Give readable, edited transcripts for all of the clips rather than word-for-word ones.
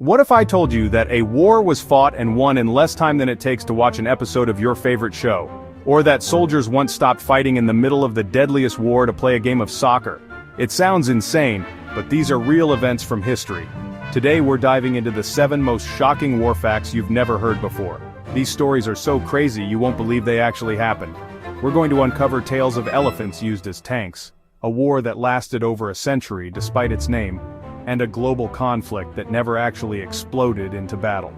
What if I told you that a war was fought and won in less time than it takes to watch an episode of your favorite show? Or that soldiers once stopped fighting in the middle of the deadliest war to play a game of soccer? It sounds insane, but these are real events from history. Today we're diving into the 7 most shocking war facts you've never heard before. These stories are so crazy you won't believe they actually happened. We're going to uncover tales of elephants used as tanks, a war that lasted over a century despite its name, and a global conflict that never actually exploded into battle.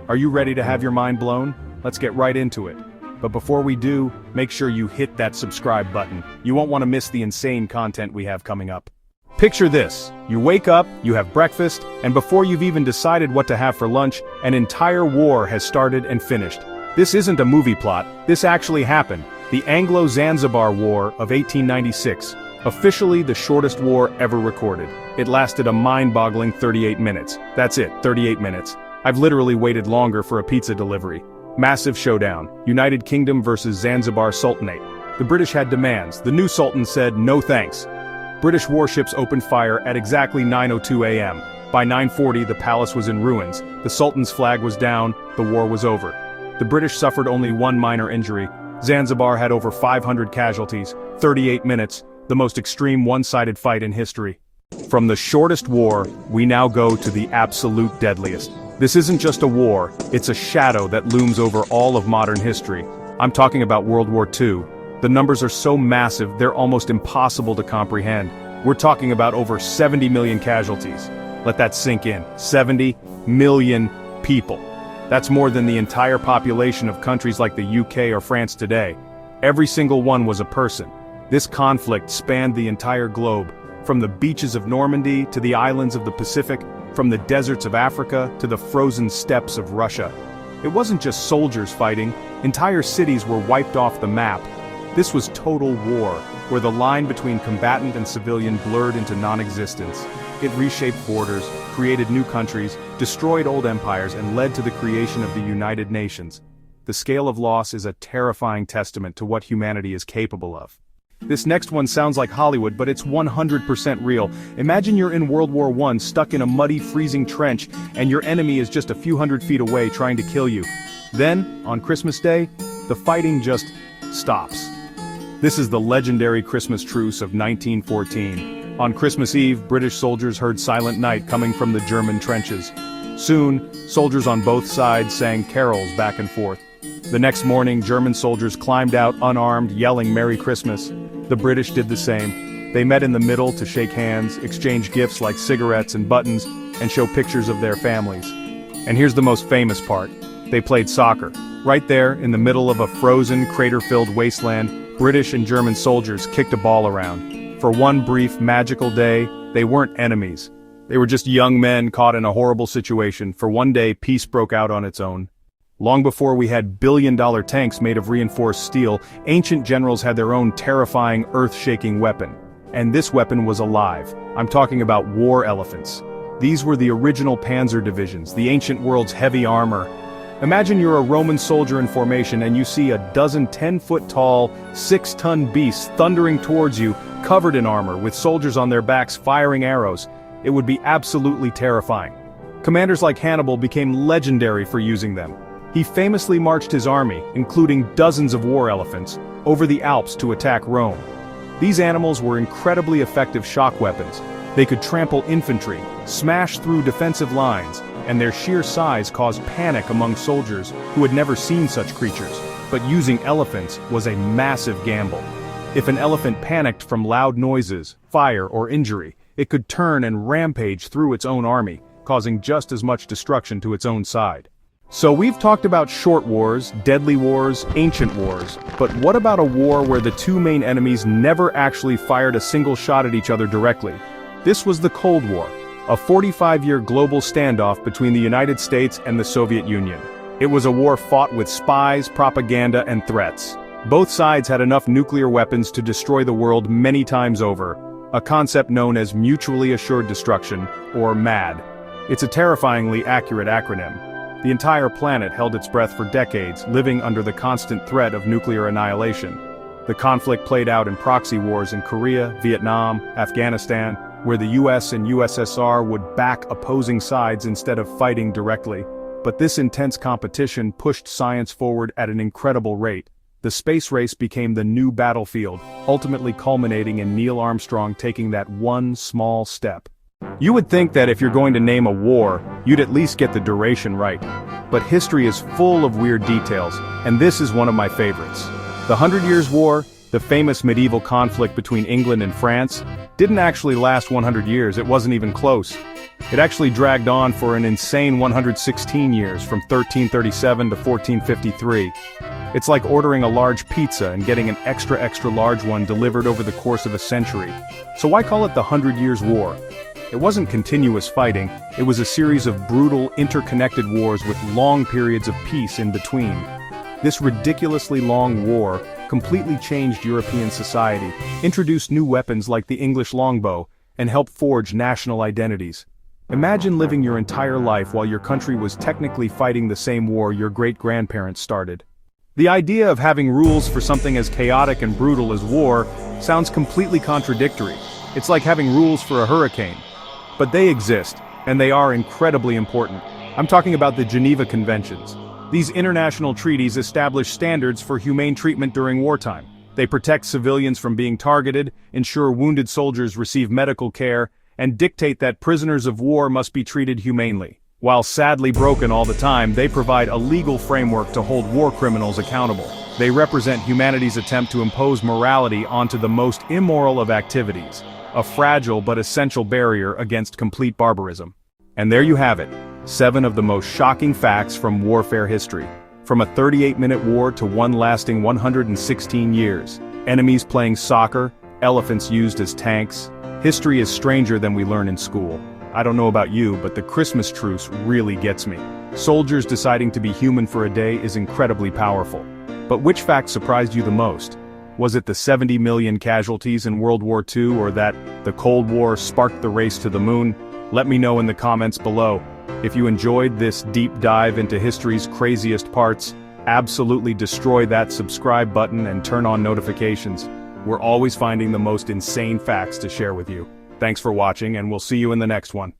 Are you ready to have your mind blown? Let's get right into it. But before we do, make sure you hit that subscribe button. You won't want to miss the insane content we have coming up. Picture this: you wake up, you have breakfast, and before you've even decided what to have for lunch, an entire war has started and finished. This isn't a movie plot, this actually happened. The Anglo-Zanzibar War of 1896. Officially the shortest war ever recorded. It lasted a mind-boggling 38 minutes. That's it, 38 minutes. I've literally waited longer for a pizza delivery. Massive showdown. United Kingdom versus Zanzibar Sultanate. The British had demands. The new Sultan said no thanks. British warships opened fire at exactly 9:02 a.m. By 9:40 the palace was in ruins. The Sultan's flag was down. The war was over. The British suffered only one minor injury. Zanzibar had over 500 casualties. 38 minutes. The most extreme one-sided fight in history. From the shortest war, we now go to the absolute deadliest. This isn't just a war, it's a shadow that looms over all of modern history. I'm talking about World War II. The numbers are so massive, they're almost impossible to comprehend. We're talking about over 70 million casualties. Let that sink in. 70 million people. That's more than the entire population of countries like the UK or France today. Every single one was a person. This conflict spanned the entire globe, from the beaches of Normandy to the islands of the Pacific, from the deserts of Africa to the frozen steppes of Russia. It wasn't just soldiers fighting, entire cities were wiped off the map. This was total war, where the line between combatant and civilian blurred into non-existence. It reshaped borders, created new countries, destroyed old empires, and led to the creation of the United Nations. The scale of loss is a terrifying testament to what humanity is capable of. This next one sounds like Hollywood, but it's 100% real. Imagine you're in World War I, stuck in a muddy, freezing trench, and your enemy is just a few hundred feet away trying to kill you. Then, on Christmas Day, the fighting just stops. This is the legendary Christmas truce of 1914. On Christmas Eve, British soldiers heard Silent Night coming from the German trenches. Soon, soldiers on both sides sang carols back and forth. The next morning, German soldiers climbed out unarmed, yelling Merry Christmas. The British did the same. They met in the middle to shake hands, exchange gifts like cigarettes and buttons, and show pictures of their families. And here's the most famous part. They played soccer. Right there, in the middle of a frozen, crater-filled wasteland, British and German soldiers kicked a ball around. For one brief, magical day, they weren't enemies. They were just young men caught in a horrible situation. For one day, peace broke out on its own. Long before we had billion-dollar tanks made of reinforced steel, ancient generals had their own terrifying, earth-shaking weapon. And this weapon was alive. I'm talking about war elephants. These were the original panzer divisions, the ancient world's heavy armor. Imagine you're a Roman soldier in formation and you see a dozen 10-foot-tall, 6-ton beasts thundering towards you, covered in armor, with soldiers on their backs firing arrows. It would be absolutely terrifying. Commanders like Hannibal became legendary for using them. He famously marched his army, including dozens of war elephants, over the Alps to attack Rome. These animals were incredibly effective shock weapons. They could trample infantry, smash through defensive lines, and their sheer size caused panic among soldiers who had never seen such creatures. But using elephants was a massive gamble. If an elephant panicked from loud noises, fire, or injury, it could turn and rampage through its own army, causing just as much destruction to its own side. So we've talked about short wars, deadly wars, ancient wars, but what about a war where the two main enemies never actually fired a single shot at each other directly? This was the Cold War, a 45-year global standoff between the United States and the Soviet Union. It was a war fought with spies, propaganda, and threats. Both sides had enough nuclear weapons to destroy the world many times over, a concept known as mutually assured destruction, or MAD. It's a terrifyingly accurate acronym. The entire planet held its breath for decades, living under the constant threat of nuclear annihilation. The conflict played out in proxy wars in Korea, Vietnam, Afghanistan, where the US and USSR would back opposing sides instead of fighting directly. But this intense competition pushed science forward at an incredible rate. The space race became the new battlefield, ultimately culminating in Neil Armstrong taking that one small step. You would think that if you're going to name a war, you'd at least get the duration right. But history is full of weird details, and this is one of my favorites. The 100 Years' War, the famous medieval conflict between England and France, didn't actually last 100 years, it wasn't even close. It actually dragged on for an insane 116 years, from 1337 to 1453. It's like ordering a large pizza and getting an extra large one delivered over the course of a century. So why call it the 100 Years' War? It wasn't continuous fighting, it was a series of brutal, interconnected wars with long periods of peace in between. This ridiculously long war completely changed European society, introduced new weapons like the English longbow, and helped forge national identities. Imagine living your entire life while your country was technically fighting the same war your great-grandparents started. The idea of having rules for something as chaotic and brutal as war sounds completely contradictory. It's like having rules for a hurricane. But they exist, and they are incredibly important. I'm talking about the Geneva Conventions. These international treaties establish standards for humane treatment during wartime. They protect civilians from being targeted, ensure wounded soldiers receive medical care, and dictate that prisoners of war must be treated humanely. While sadly broken all the time, they provide a legal framework to hold war criminals accountable. They represent humanity's attempt to impose morality onto the most immoral of activities, a fragile but essential barrier against complete barbarism. And there you have it, 7 of the most shocking facts from warfare history. From a 38-minute war to one lasting 116 years. Enemies playing soccer, elephants used as tanks. History is stranger than we learn in school. I don't know about you, but the Christmas truce really gets me. Soldiers deciding to be human for a day is incredibly powerful. But which fact surprised you the most? Was it the 70 million casualties in World War II, or that the Cold War sparked the race to the moon? Let me know in the comments below. If you enjoyed this deep dive into history's craziest parts, absolutely destroy that subscribe button and turn on notifications. We're always finding the most insane facts to share with you. Thanks for watching, and we'll see you in the next one.